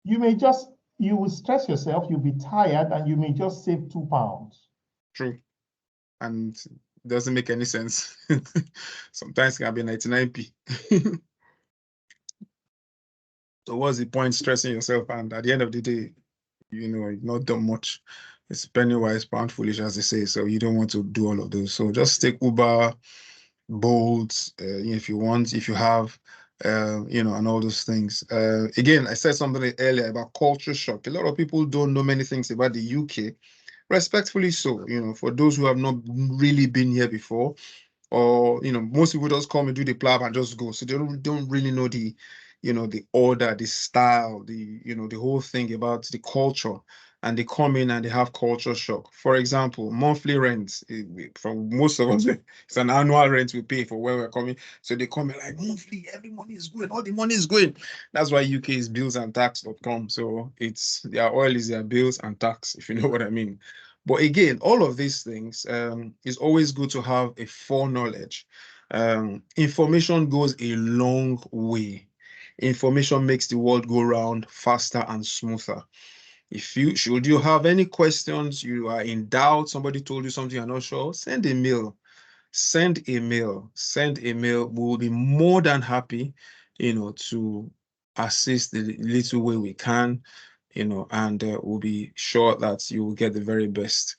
you will stress yourself, you'll be tired, and you may just save £2. True. And it doesn't make any sense. Sometimes it can be 99p. So what's the point stressing yourself? And at the end of the day, you've not done much. It's penny wise, pound foolish, as they say. So you don't want to do all of those. So just take Uber, Bolt, if you want, if you have, and all those things. Again, I said something earlier about culture shock. A lot of people don't know many things about the UK. Respectfully so, for those who have not really been here before, or most people just come and do the plab and just go. So they don't really know the order, the style, the whole thing about the culture. And they come in and they have culture shock. For example, monthly rent, for most of us, it's an annual rent we pay for where we're coming. So they come in like, monthly, every money is going, all the money is going. That's why UK is billsandtax.com. So it's their oil is their bills and tax, if you know what I mean. But again, all of these things, is always good to have a foreknowledge. Information goes a long way. Information makes the world go round faster and smoother. Should you have any questions, you are in doubt, somebody told you something you're not sure, send a mail. Send a mail. Send a mail. We will be more than happy, to assist the little way we can, and we'll be sure that you will get the very best.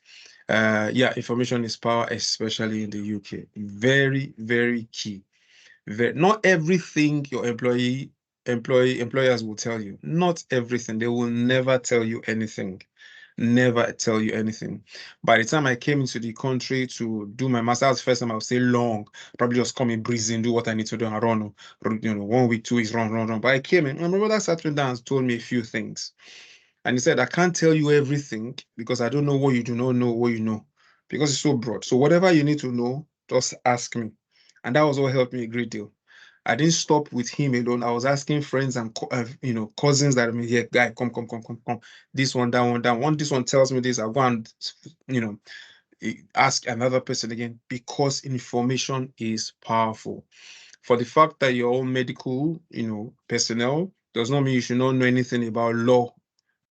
Yeah, information is power, especially in the UK. Very, very key. Not everything your employers will tell you. Not everything. They will never tell you anything. Never tell you anything. By the time I came into the country to do my master's, first time I would say long, probably just come in breezing, do what I need to do and run. 1 week, 2 weeks, run. But I came in, and my brother sat me down and told me a few things. And he said, I can't tell you everything because I don't know what you do not know what you know, because it's so broad. So whatever you need to know, just ask me. And that was what helped me a great deal. I didn't stop with him alone. I was asking friends and cousins that, I mean, here, guy, come. This one, that one, that one. This one tells me this. I go and ask another person again, because information is powerful. For the fact that you're all medical, personnel, does not mean you should not know anything about law.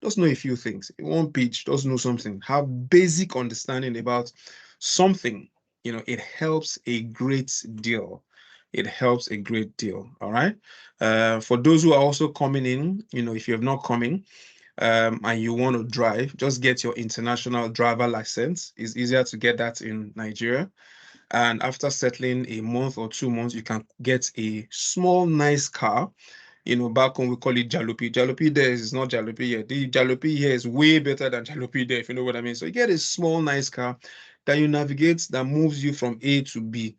Just know a few things. One page, just know something. Have basic understanding about something. It helps a great deal. It helps a great deal. All right. For those who are also coming in, if you're not coming, and you want to drive, just get your international driver license. It's easier to get that in Nigeria. And after settling a month or 2 months, you can get a small, nice car. Back home we call it jalopy. Jalopy there is not jalopy here. The jalopy here is way better than jalopy there, if you know what I mean. So you get a small, nice car that you navigate, that moves you from A to B.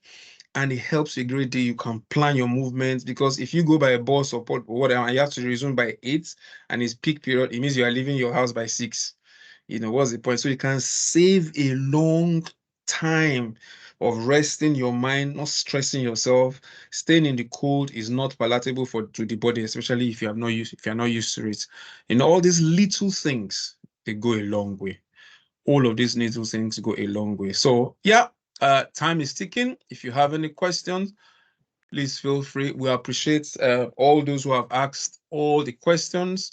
And it helps you a great deal. You can plan your movements, because if you go by a bus or whatever, and you have to resume by 8 and it's peak period, it means you are leaving your house by 6. What's the point? So you can save a long time of resting your mind, not stressing yourself. Staying in the cold is not palatable to the body, especially if you're not used to it. All these little things, they go a long way. All of these little things go a long way. So yeah, time is ticking. If you have any questions, please feel free. We appreciate all those who have asked all the questions.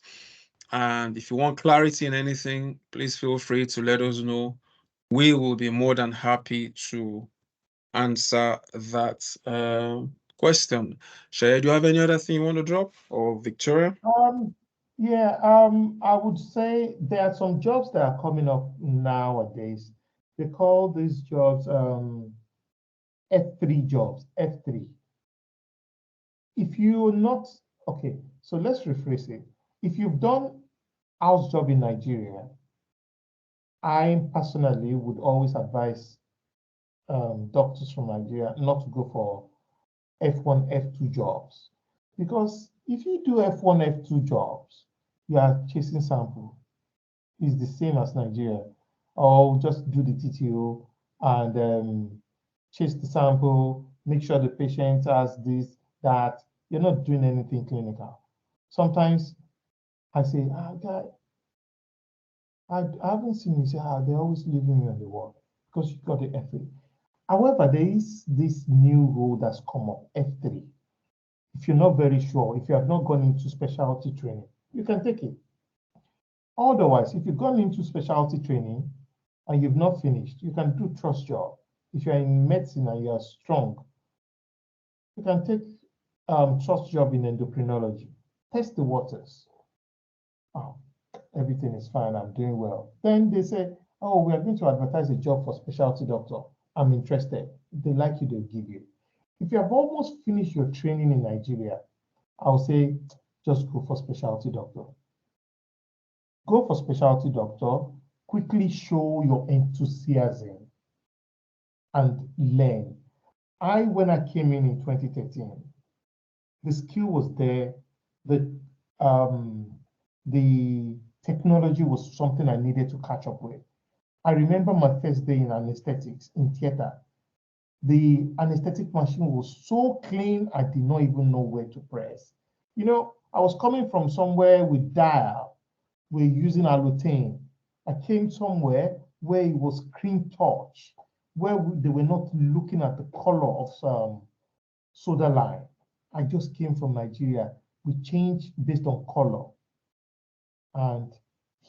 And if you want clarity in anything, please feel free to let us know. We will be more than happy to answer that question. Shaya, do you have any other thing you want to drop, or Victoria? Yeah, I would say there are some jobs that are coming up nowadays. They call these jobs F3 jobs, F3. If you're not, okay, so let's rephrase it. If you've done house job in Nigeria, I personally would always advise doctors from Nigeria not to go for F1, F2 jobs. Because if you do F1, F2 jobs, you are chasing sample. It's the same as Nigeria. Or just do the TTO and chase the sample, make sure the patient has this, that. You're not doing anything clinical. Sometimes I say, guy, I haven't seen you say, they're always leaving me on the wall because you got the FA. However, there is this new role that's come up, F3. If you're not very sure, if you have not gone into specialty training, you can take it. Otherwise, if you've gone into specialty training and you've not finished, you can do trust job. If you're in medicine and you're strong, you can take trust job in endocrinology. Test the waters. Oh, everything is fine, I'm doing well. Then they say, oh, we are going to advertise a job for specialty doctor. I'm interested. If they like you, they'll give you. If you have almost finished your training in Nigeria, I'll say just go for specialty doctor. Go for specialty doctor, quickly show your enthusiasm and learn. When I came in 2013, the skill was there, the technology was something I needed to catch up with. I remember my first day in anesthetics, in theater. The anesthetic machine was so clean, I did not even know where to press. I was coming from somewhere with dial. We're using allotane. I came somewhere where it was cream touch, where they were not looking at the color of solder line. I just came from Nigeria. We change based on color. And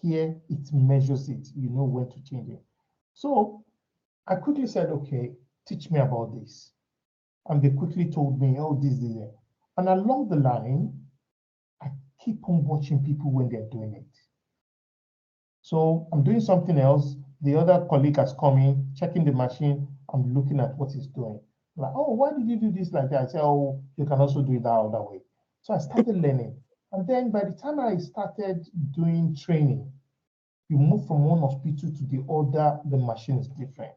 here it measures it. You know when to change it. So I quickly said, okay, teach me about this. And they quickly told me, oh, this is it. And along the line, I keep on watching people when they're doing it. So I'm doing something else. The other colleague has come in, checking the machine. I'm looking at what he's doing. Like, oh, why did you do this like that? I say, oh, you can also do it that other way. So I started learning. And then by the time I started doing training, you move from one hospital to the other, the machine is different.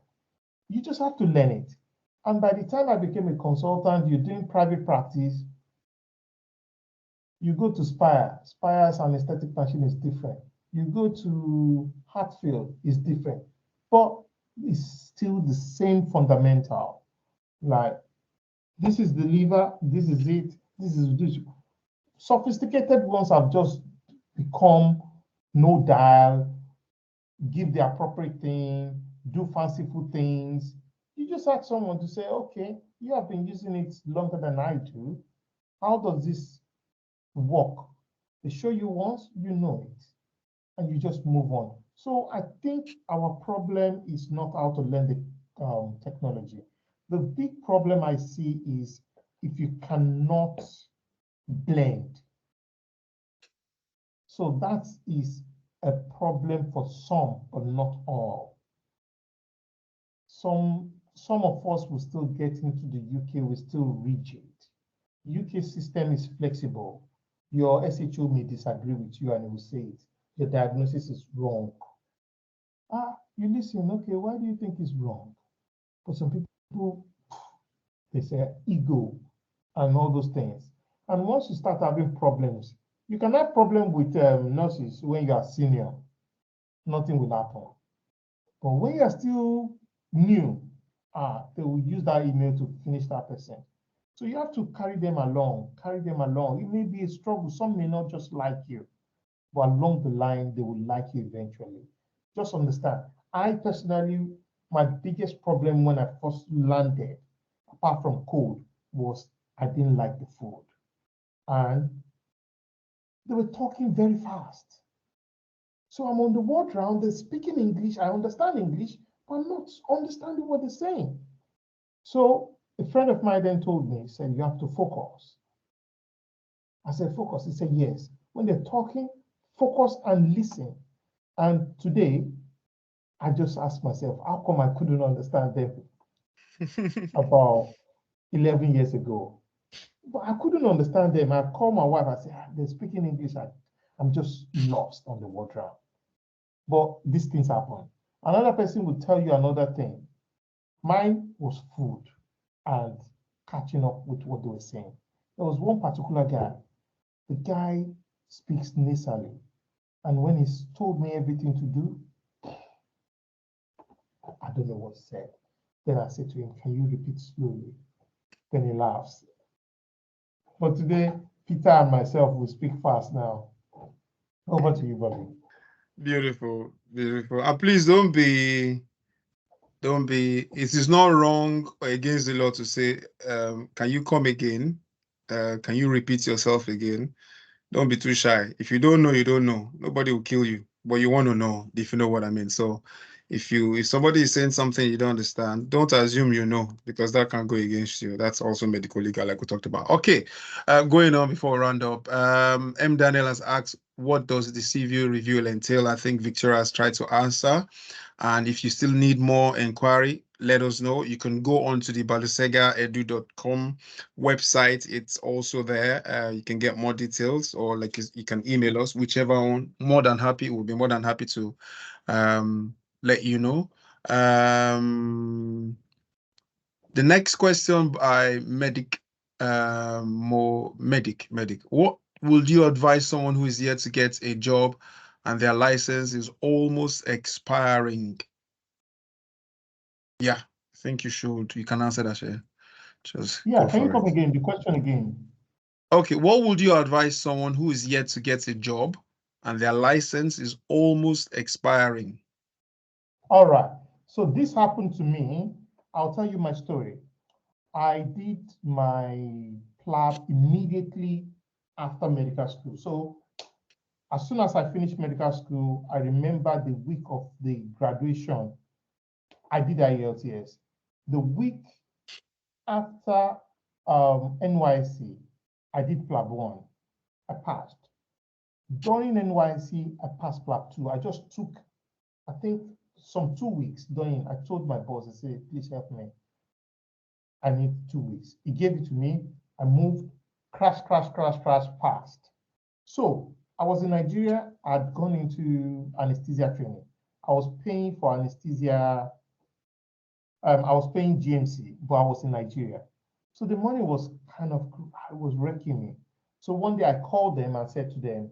You just have to learn it. And by the time I became a consultant, you're doing private practice, you go to Spire. Spire's anesthetic machine is different. You go to Hartfield, it's different. But it's still the same fundamental. Like, this is the liver, this is it, this is this. Sophisticated ones have just become no dial, give the appropriate thing, do fanciful things. You just ask someone to say, okay, you have been using it longer than I do. How does this work? They show you once, you know it, and you just move on. So I think our problem is not how to learn the technology. The big problem I see is if you cannot blend. So that is a problem for some, but not all. Some of us will still get into the UK, we're still rigid. UK system is flexible. Your SHO may disagree with you and he will say it. Your diagnosis is wrong. You listen, okay, why do you think it's wrong? But some people, they say ego and all those things. And once you start having problems, you can have problem with nurses when you are senior, nothing will happen. But when you are still new, they will use that email to finish that person. So you have to carry them along, carry them along. It may be a struggle. Some may not just like you, but along the line, they will like you eventually. Just understand, I personally, my biggest problem when I first landed, apart from cold, was I didn't like the food. And they were talking very fast. So I'm on the ward round, they're speaking English, I understand English, but I'm not understanding what they're saying. So a friend of mine then told me, he said, you have to focus. I said, focus? He said, yes. When they're talking, focus and listen. And today, I just asked myself, how come I couldn't understand them about 11 years ago? But I couldn't understand them. I called my wife, I said, they're speaking English. I'm just lost on the word round. But these things happen. Another person will tell you another thing. Mine was food and catching up with what they were saying. There was one particular guy. The guy speaks nasally. And when he's told me everything to do, I don't know what he said. Then I said to him, can you repeat slowly? Then he laughs. But today, Peter and myself will speak fast now. Over to you, Bobby. Beautiful, beautiful. And please don't be, it is not wrong or against the law to say, can you come again? Can you repeat yourself again? Don't be too shy. If you don't know, you don't know. Nobody will kill you, but you want to know, if you know what I mean. So if somebody is saying something you don't understand, don't assume you know, because that can go against you. That's also medical legal, like we talked about. Okay, going on before we round up. M. Daniel has asked, what does the CV review entail? I think Victoria has tried to answer. And if you still need more inquiry, let us know. You can go on to the BaloSeghaEdu.com website. It's also there. You can get more details, or like you can email us, whichever one. More than happy. We'll be more than happy to let you know. The next question by Medic, Medic. What would you advise someone who is yet to get a job and their license is almost expiring? Yeah, I think you can answer that, Shay. Just Yeah, can you come again? The question again. Okay, what would you advise someone who is yet to get a job and their license is almost expiring? All right. So this happened to me. I'll tell you my story. I did my PLAB immediately after medical school. So as soon as I finished medical school, I remember the week of the graduation, I did IELTS. The week after NYC, I did PLAB 1. I passed. During NYC, I passed PLAB 2. I just took, I think, some 2 weeks during. I told my boss, I said, please help me. I need 2 weeks. He gave it to me. I moved, crash, passed. So I was in Nigeria. I'd gone into anesthesia training. I was paying for anesthesia. I was paying GMC, but I was in Nigeria. So the money was it was wrecking me. So one day I called them and said to them,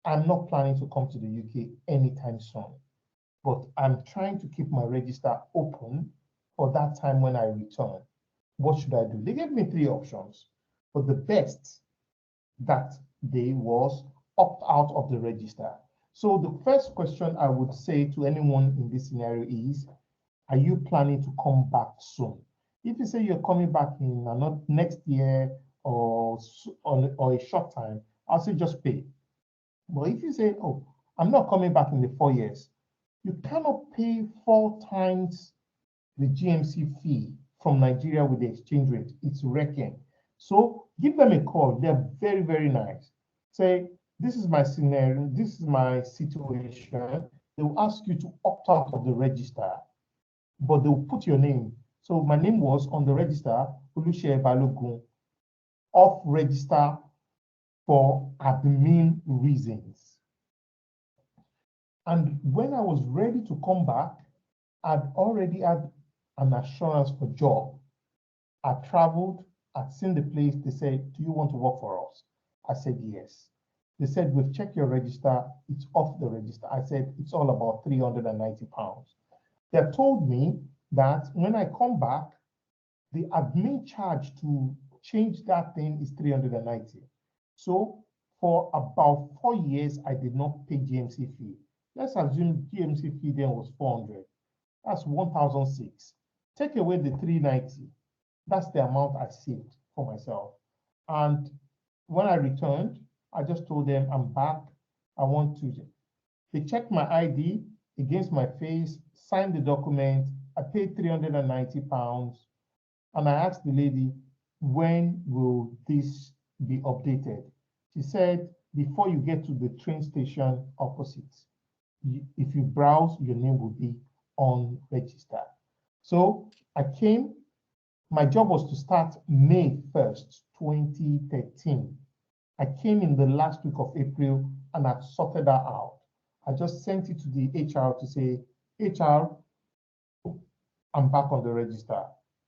I'm not planning to come to the UK anytime soon, but I'm trying to keep my register open for that time when I return. What should I do? They gave me 3 options, but the best that day was opt out of the register. So the first question I would say to anyone in this scenario is, are you planning to come back soon? If you say you're coming back in not next year or a short time, I'll say just pay. But if you say, oh, I'm not coming back in the 4 years, you cannot pay 4 times the GMC fee from Nigeria with the exchange rate. It's wrecking. So give them a call. They're very, very nice. Say, this is my scenario, this is my situation. They will ask you to opt out of the register, but they will put your name. So my name was on the register, Olusegun Balogun, off register for admin reasons. And when I was ready to come back, I'd already had an assurance for job. I traveled, I'd seen the place. They said, do you want to work for us? I said, yes. They said, we've checked your register. It's off the register. I said, it's all about 390 pounds. They told me that when I come back, the admin charge to change that thing is 390. So for about 4 years, I did not pay GMC fee. Let's assume GMC fee then was 400. That's 1,006. Take away the 390. That's the amount I saved for myself. And when I returned, I just told them I'm back. I want to. They checked my ID against my face, signed the document. I paid 390 pounds. And I asked the lady, when will this be updated? She said, before you get to the train station opposite, if you browse, your name will be on register. So I came, my job was to start May 1st, 2013. I came in the last week of April and I sorted that out. I just sent it to the HR to say, HR, I'm back on the register.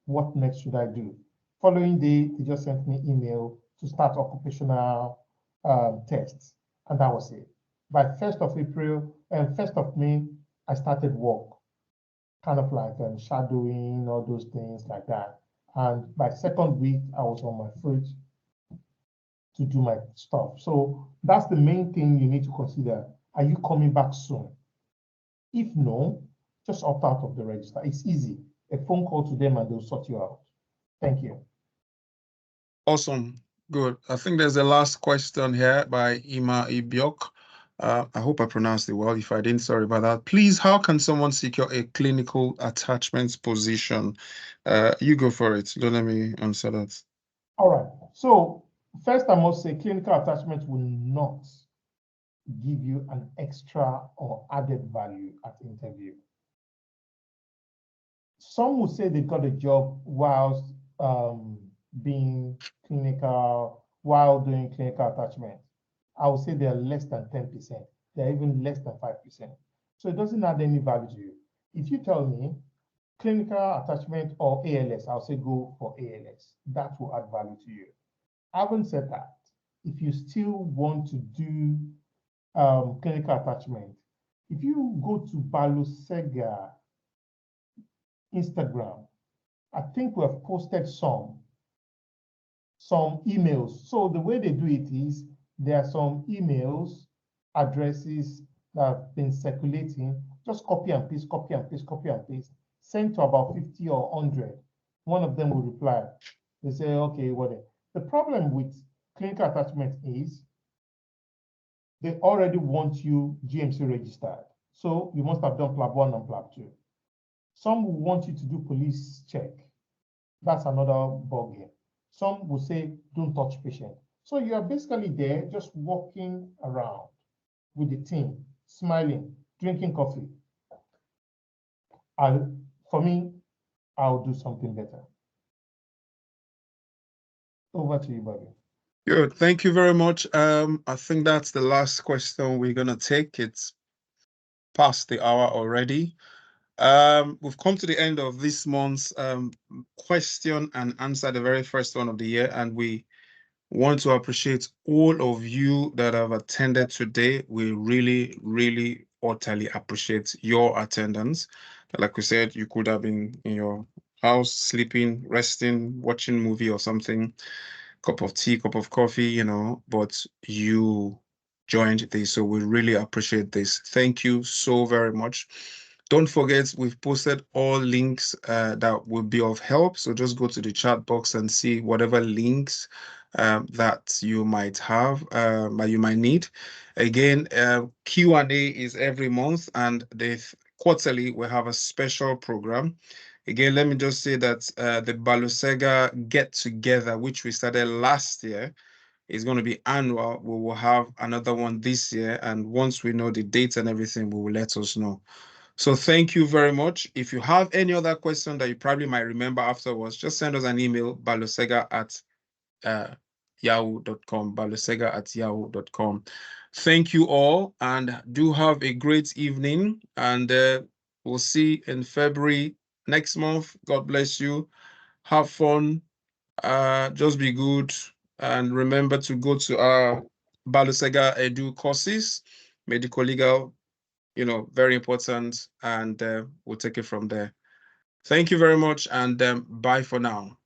What next should I do? Following day, they just sent me email to start occupational tests, and that was it. By 1st of April and 1st of May, I started work, kind of like shadowing, all those things like that. And by 2nd week, I was on my foot to do my stuff. So that's the main thing you need to consider. Are you coming back soon? If no, just opt out of the register. It's easy. A phone call to them and they'll sort you out. Thank you. Awesome. Good. I think there's a last question here by Ima Ibiok. I hope I pronounced it well. If I didn't, sorry about that. Please, how can someone secure a clinical attachments position? You go for it. Don't let me answer that. All right. So first, I must say clinical attachment will not give you an extra or added value at interview. Some will say they got a job whilst being clinical, while doing clinical attachment. I would say they are less than 10%. They're even less than 5%. So it doesn't add any value to you. If you tell me clinical attachment or ALS, I'll say go for ALS. That will add value to you. Having said that, if you still want to do clinical attachment, if you go to BaloSegha Instagram, I think we have posted some emails. So the way they do it is there are some emails, addresses that have been circulating. Just copy and paste, copy and paste, copy and paste. Send to about 50 or 100. one of them will reply. They say, okay, whatever. The problem with clinical attachment is they already want you GMC registered. So you must have done PLAB 1 and PLAB 2. Some will want you to do police check. That's another ballgame. Some will say, don't touch patient. So you are basically there just walking around with the team, smiling, drinking coffee. For me, I'll do something better. Over to you, Bobby. Good. Thank you very much. I think that's the last question we're going to take. It's past the hour already. We've come to the end of this month's question and answer, the very first one of the year, and we want to appreciate all of you that have attended today. We really, really utterly appreciate your attendance. Like we said, you could have been in your house, sleeping, resting, watching a movie or something, cup of tea, cup of coffee, you know, but you joined this. So we really appreciate this. Thank you so very much. Don't forget, we've posted all links that will be of help. So just go to the chat box and see whatever links that you might have, that you might need. Again, Q&A is every month, and quarterly we have a special program. Again, let me just say that the BaloSegha Get Together, which we started last year, is going to be annual. We will have another one this year, and once we know the dates and everything, we will let us know. So thank you very much. If you have any other question that you probably might remember afterwards, just send us an email, balosegha@yahoo.com, balosegha@yahoo.com. Thank you all, and do have a great evening, and we'll see in February next month. God bless you. Have fun. Just be good, and remember to go to our BaloSegha Edu courses, medical legal, you know, very important, and we'll take it from there. Thank you very much, and bye for now.